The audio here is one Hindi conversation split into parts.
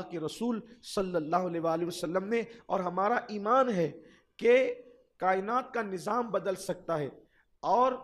के रसूल सल्लल्लाहु अलैहि वसल्लम ने, और हमारा ईमान है कि कायनात का निज़ाम बदल सकता है और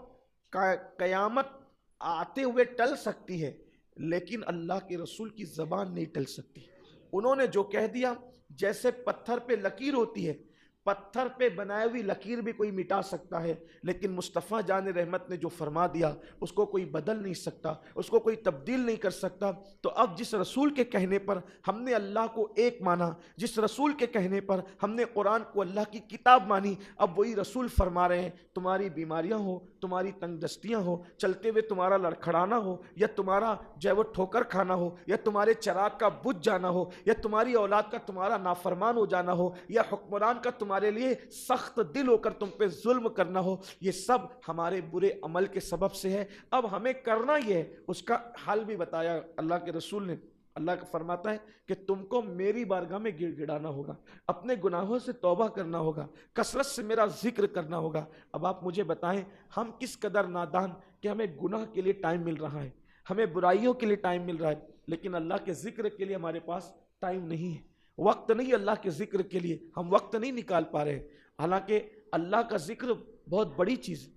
क़यामत आते हुए टल सकती है, लेकिन अल्लाह के रसूल की ज़बान नहीं टल सकती। उन्होंने जो कह दिया, जैसे पत्थर पे लकीर होती है, पत्थर पे बनाई हुई लकीर भी कोई मिटा सकता है, लेकिन मुस्तफ़ा जान रहमत ने जो फरमा दिया उसको कोई बदल नहीं सकता, उसको कोई तब्दील नहीं कर सकता। तो अब जिस रसूल के कहने पर हमने अल्लाह को एक माना, जिस रसूल के कहने पर हमने कुरान को अल्लाह की किताब मानी, अब वही रसूल फरमा रहे हैं, तुम्हारी बीमारियां हो, तुम्हारी तंगदस्तियां हो, चलते हुए तुम्हारा लड़खड़ाना हो, या तुम्हारा जो है वो ठोकर खाना हो, या तुम्हारे चिराग का बुझ जाना हो, या तुम्हारी औलाद का तुम्हारा नाफरमान हो जाना हो, या हुक्मरान का तुम्हारे लिए सख्त दिल होकर तुम पे जुल्म करना हो, ये सब हमारे बुरे अमल के सबब से है। अब हमें करना ये है, उसका हल भी बताया अल्लाह के रसूल ने। अल्लाह फरमाता है कि तुमको मेरी बारगाह में गिड़गिड़ाना होगा, अपने गुनाहों से तौबा करना होगा, कसरत से मेरा जिक्र करना होगा। अब आप मुझे बताएं, हम किस कदर नादान कि हमें गुनाह के लिए टाइम मिल रहा है, हमें बुराइयों के लिए टाइम मिल रहा है, लेकिन अल्लाह के जिक्र के लिए हमारे पास टाइम नहीं है, वक्त नहीं अल्लाह के जिक्र के लिए, हम वक्त नहीं निकाल पा रहे। हालांकि अल्लाह का जिक्र बहुत बड़ी चीज़ है,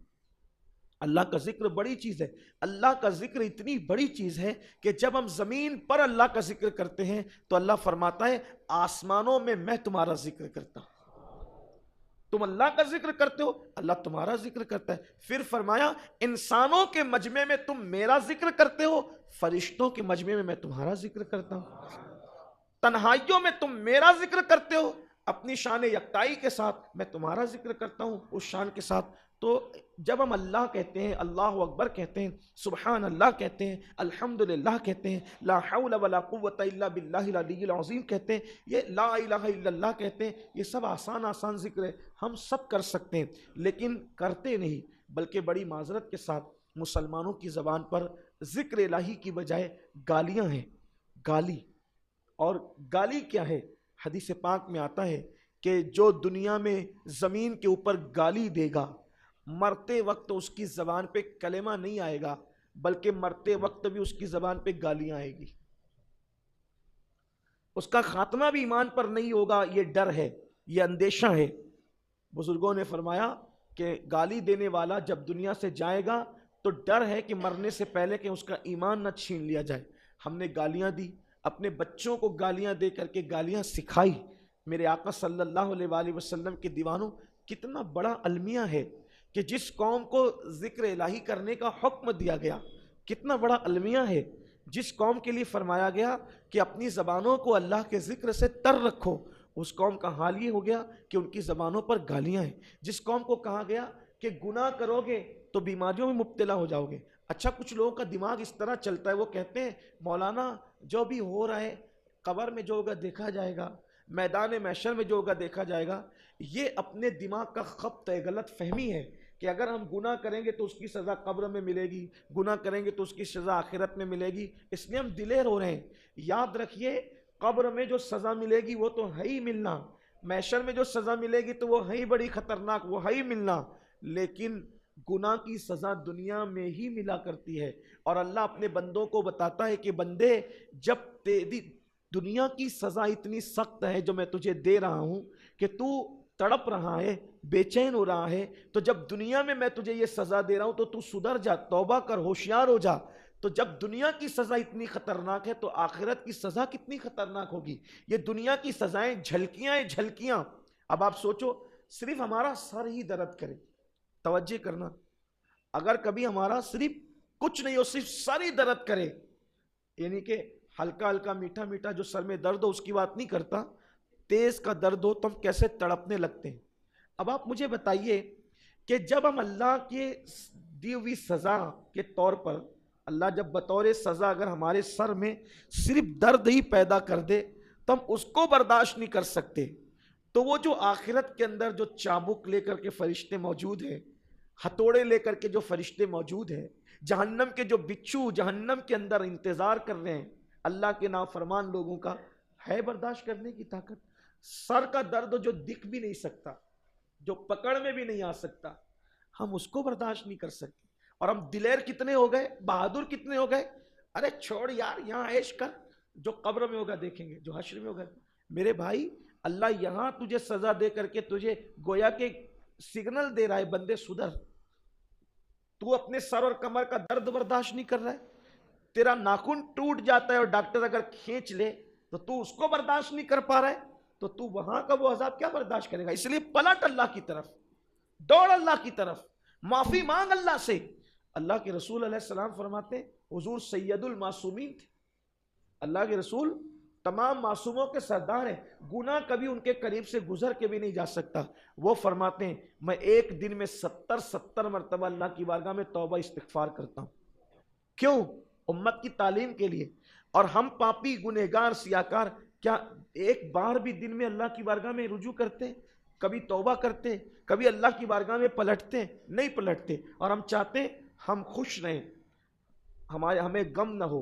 अल्लाह का जिक्र बड़ी चीज़ है। अल्लाह का जिक्र इतनी बड़ी चीज़ है कि जब हम ज़मीन पर अल्लाह का जिक्र करते हैं तो अल्लाह फरमाता है आसमानों में मैं तुम्हारा जिक्र करता हूँ। तुम अल्लाह का जिक्र करते हो, अल्लाह तुम्हारा जिक्र करता है। फिर फरमाया इंसानों के मजमे में तुम मेरा जिक्र करते हो, फरिश्तों के मजमे में मैं तुम्हारा जिक्र करता हूँ। तन्हाइयों में तुम मेरा जिक्र करते हो, अपनी शान यकताई के साथ मैं तुम्हारा जिक्र करता हूं उस शान के साथ। तो जब हम अल्लाह कहते हैं, अल्लाह अकबर कहते हैं, सुबहान अल्लाह कहते हैं, अल्हम्दुलिल्लाह कहते हैं, ला हौला वला कुव्वता इल्ला बिल्लाहिल अलिय्यिल अज़ीम कहते हैं, ये ला इलाहा इल्लल्लाह कहते हैं, ये सब आसान आसान जिक्र है, हम सब कर सकते हैं, लेकिन करते नहीं। बल्कि बड़ी माजरत के साथ मुसलमानों की ज़बान पर जिक्र इलाही की बजाय गालियाँ हैं, गाली। और गाली क्या है? हदीस पाक में आता है कि जो दुनिया में ज़मीन के ऊपर गाली देगा, मरते वक्त उसकी ज़बान पे कलेमा नहीं आएगा, बल्कि मरते वक्त भी उसकी ज़बान पे गालियां आएगी, उसका खात्मा भी ईमान पर नहीं होगा। ये डर है, ये अंदेशा है। बुजुर्गों ने फरमाया कि गाली देने वाला जब दुनिया से जाएगा तो डर है कि मरने से पहले कि उसका ईमान न छीन लिया जाए। हमने गालियां दी, अपने बच्चों को गालियां दे करके गालियां सिखाई। मेरे आका सल्लल्लाहु अलैहि वसल्लम के दीवानों, कितना बड़ा अलमिया है कि जिस कौम को जिक्र इलाही करने का हुक्म दिया गया, कितना बड़ा अलमिया है। जिस कौम के लिए फरमाया गया कि अपनी ज़बानों को अल्लाह के जिक्र से तर रखो, उस कौम का हाल ये हो गया कि उनकी ज़बानों पर गालियां हैं। जिस कौम को कहा गया कि गुनाह करोगे तो बीमारियों में मुब्तला हो जाओगे। अच्छा, कुछ लोगों का दिमाग इस तरह चलता है, वो कहते हैं मौलाना जो भी हो रहा है कब्र में जो होगा देखा जाएगा, मैदान महशर में जो होगा देखा जाएगा। ये अपने दिमाग का खप्त है, गलत फहमी है कि अगर हम गुनाह करेंगे तो उसकी सज़ा कब्र में मिलेगी, गुनाह करेंगे तो उसकी सज़ा आखिरत में मिलेगी, इसलिए हम दिलेर हो रहे हैं। याद रखिए, कब्र में जो सज़ा मिलेगी वो तो है ही मिलना, महशर में जो सज़ा मिलेगी तो वो है ही बड़ी ख़तरनाक, वो है ही मिलना। लेकिन गुनाह की सज़ा दुनिया में ही मिला करती है। और अल्लाह अपने बंदों को बताता है कि बंदे, जब तेरी दुनिया की सज़ा इतनी सख्त है जो मैं तुझे दे रहा हूँ कि तू तड़प रहा है, बेचैन हो रहा है, तो जब दुनिया में मैं तुझे ये सज़ा दे रहा हूँ तो तू सुधर जा, तौबा कर, होशियार हो जा। तो जब दुनिया की सज़ा इतनी ख़तरनाक है तो आखिरत की सज़ा कितनी ख़तरनाक होगी। ये दुनिया की सज़ाएं झलकियाँ हैं, झलकियाँ। अब आप सोचो, सिर्फ हमारा सर ही दर्द करे, तवज्जो करना, अगर कभी हमारा सिर्फ कुछ नहीं हो, सिर्फ सर ही दर्द करे, यानी कि हल्का हल्का मीठा मीठा जो सर में दर्द हो उसकी बात नहीं करता, तेज का दर्द हो तो हम कैसे तड़पने लगते हैं। अब आप मुझे बताइए कि जब हम अल्लाह के दी हुई सज़ा के तौर पर, अल्लाह जब बतौर सज़ा अगर हमारे सर में सिर्फ दर्द ही पैदा कर दे तो हम उसको बर्दाश्त नहीं कर सकते, तो वो जो आखिरत के अंदर जो चाबुक लेकर के फरिश्ते मौजूद हैं, हथौड़े लेकर के जो फरिश्ते मौजूद हैं, जहन्नम के जो बिच्छू जहन्नम के अंदर इंतजार कर रहे हैं अल्लाह के नाफरमान लोगों का, है बर्दाश्त करने की ताकत? सर का दर्द जो दिख भी नहीं सकता, जो पकड़ में भी नहीं आ सकता, हम उसको बर्दाश्त नहीं कर सकते। और हम दिलेर कितने हो गए, बहादुर कितने हो गए, अरे छोड़ यार, यहाँ ऐश कर, जो कब्र में होगा देखेंगे, जो हश्र में होगा। मेरे भाई, अल्लाह यहां तुझे सजा दे करके तुझे गोया के सिग्नल दे रहा है, बंदे सुधर। तू अपने सर और कमर का दर्द बर्दाश्त नहीं कर रहा है, तेरा नाखून टूट जाता है और डॉक्टर अगर खींच ले तो तू उसको बर्दाश्त नहीं कर पा रहा है, तो तू वहां का वो अजाब क्या बर्दाश्त करेगा? इसलिए पलट अल्लाह की तरफ, दौड़ अल्लाह की तरफ, माफी मांग अल्लाह से। अल्लाह के रसूल अलैहिस्सलाम फरमाते, हुजूर सैयदुल मासूमीन थे, अल्लाह के रसूल तमाम मासूमों के सरदार हैं, गुनाह कभी उनके करीब से गुजर के भी नहीं जा सकता। वो फरमाते हैं, मैं एक दिन में 70 मरतबा अल्लाह की बारगाह में तौबा इस्तिगफार करता हूं। क्यों? उम्मत की तालीम के लिए। और हम पापी गुनहगार सियाकार क्या एक बार भी दिन में अल्लाह की बारगाह में रुजू करते? कभी तौबा करते? कभी अल्लाह की बारगाह में पलटते? नहीं पलटते। और हम चाहते हम खुश रहें, हमें गम ना हो,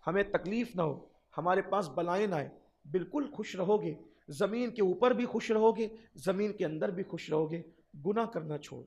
हमें तकलीफ ना हो, हमारे पास बलाएं ना आए। बिल्कुल खुश रहोगे, जमीन के ऊपर भी खुश रहोगे, जमीन के अंदर भी खुश रहोगे। गुनाह करना छोड़।